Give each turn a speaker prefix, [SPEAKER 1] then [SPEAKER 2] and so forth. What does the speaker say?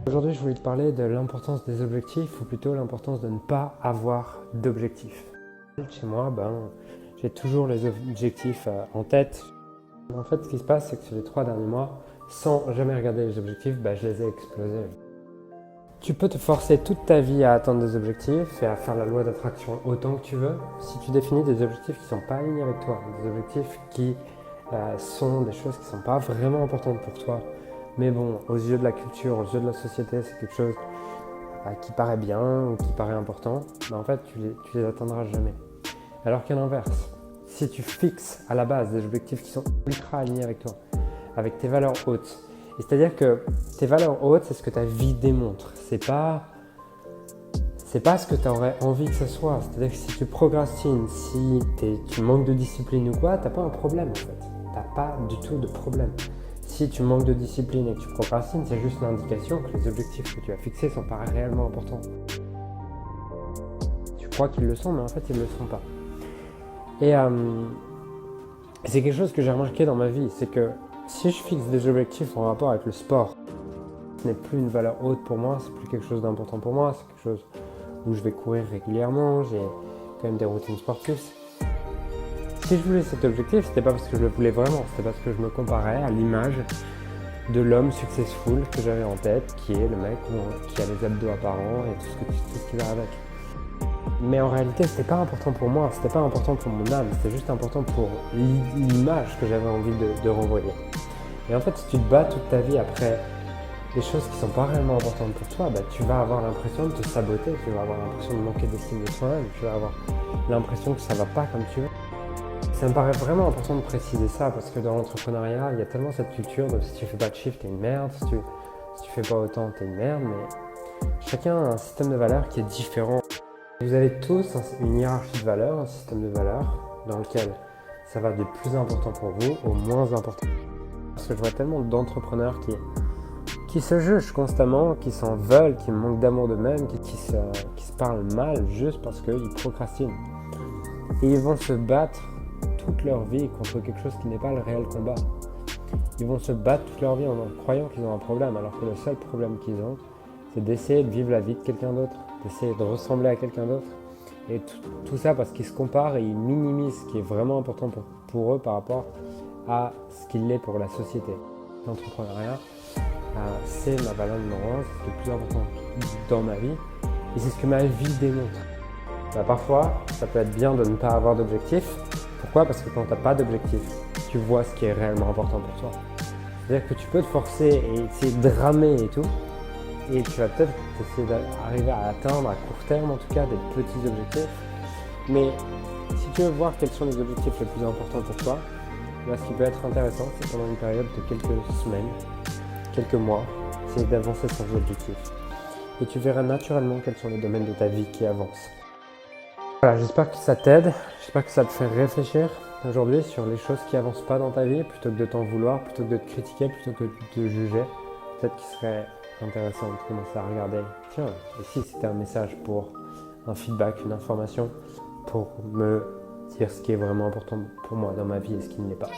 [SPEAKER 1] Aujourd'hui, je voulais te parler de l'importance des objectifs, ou plutôt l'importance de ne pas avoir d'objectifs. Chez moi, j'ai toujours les objectifs en tête. En fait, ce qui se passe, c'est que sur les 3 derniers mois, sans jamais regarder les objectifs, je les ai explosés. Tu peux te forcer toute ta vie à atteindre des objectifs et à faire la loi d'attraction autant que tu veux si tu définis des objectifs qui ne sont pas alignés avec toi, des objectifs qui sont des choses qui ne sont pas vraiment importantes pour toi. Mais bon, aux yeux de la culture, aux yeux de la société, c'est quelque chose qui paraît bien ou qui paraît important, en fait, tu les atteindras jamais. Alors qu'à l'inverse, si tu fixes à la base des objectifs qui sont ultra alignés avec toi, avec tes valeurs hautes, et c'est-à-dire que tes valeurs hautes, c'est ce que ta vie démontre. C'est pas ce que tu aurais envie que ce soit. C'est-à-dire que si tu procrastines, si tu manques de discipline ou quoi, t'as pas un problème en fait. T'as pas du tout de problème. Si tu manques de discipline et que tu procrastines, c'est juste l'indication que les objectifs que tu as fixés sont pas réellement importants. Tu crois qu'ils le sont, mais en fait, ils ne le sont pas. Et c'est quelque chose que j'ai remarqué dans ma vie, c'est que si je fixe des objectifs en rapport avec le sport, ce n'est plus une valeur haute pour moi, c'est plus quelque chose d'important pour moi, c'est quelque chose où je vais courir régulièrement, j'ai quand même des routines sportives. Si je voulais cet objectif, c'était pas parce que je le voulais vraiment, c'était parce que je me comparais à l'image de l'homme successful que j'avais en tête, qui est le mec qui a les abdos apparents et tout ce qui va avec. Mais en réalité, c'était pas important pour moi, c'était pas important pour mon âme, c'était juste important pour l'image que j'avais envie de renvoyer. Et en fait, si tu te bats toute ta vie après des choses qui sont pas réellement importantes pour toi, tu vas avoir l'impression de te saboter, tu vas avoir l'impression de manquer d'estime de toi-même, tu vas avoir l'impression que ça va pas comme tu veux. Ça me paraît vraiment important de préciser ça parce que dans l'entrepreneuriat, il y a tellement cette culture de si tu fais pas de chiffre, t'es une merde, si tu fais pas autant, t'es une merde, mais chacun a un système de valeurs qui est différent. Vous avez tous une hiérarchie de valeurs, un système de valeurs dans lequel ça va du plus important pour vous au moins important. Parce que je vois tellement d'entrepreneurs qui se jugent constamment, qui s'en veulent, qui manquent d'amour d'eux-mêmes, qui se parlent mal juste parce qu'ils procrastinent. Et ils vont se battre toute leur vie contre quelque chose qui n'est pas le réel combat. Ils vont se battre toute leur vie en croyant qu'ils ont un problème, alors que le seul problème qu'ils ont, c'est d'essayer de vivre la vie de quelqu'un d'autre, d'essayer de ressembler à quelqu'un d'autre. Et tout ça parce qu'ils se comparent et ils minimisent ce qui est vraiment important pour eux par rapport à ce qu'il est pour la société. L'entrepreneuriat, c'est ma valeur numéro 1, c'est le plus important dans ma vie et c'est ce que ma vie démontre. Parfois, ça peut être bien de ne pas avoir d'objectif. Pourquoi ? Parce que quand tu n'as pas d'objectif, tu vois ce qui est réellement important pour toi. C'est-à-dire que tu peux te forcer et essayer de ramer et tout, et tu vas peut-être essayer d'arriver à atteindre à court terme en tout cas des petits objectifs. Mais si tu veux voir quels sont les objectifs les plus importants pour toi, ce qui peut être intéressant, c'est pendant une période de quelques semaines, quelques mois, essayer d'avancer sans objectif. Et tu verras naturellement quels sont les domaines de ta vie qui avancent. Voilà, j'espère que ça t'aide, j'espère que ça te fait réfléchir aujourd'hui sur les choses qui avancent pas dans ta vie, plutôt que de t'en vouloir, plutôt que de te critiquer, plutôt que de te juger. Peut-être qu'il serait intéressant de commencer à regarder, tiens, et si c'était un message pour un feedback, une information, pour me dire ce qui est vraiment important pour moi dans ma vie et ce qui ne l'est pas.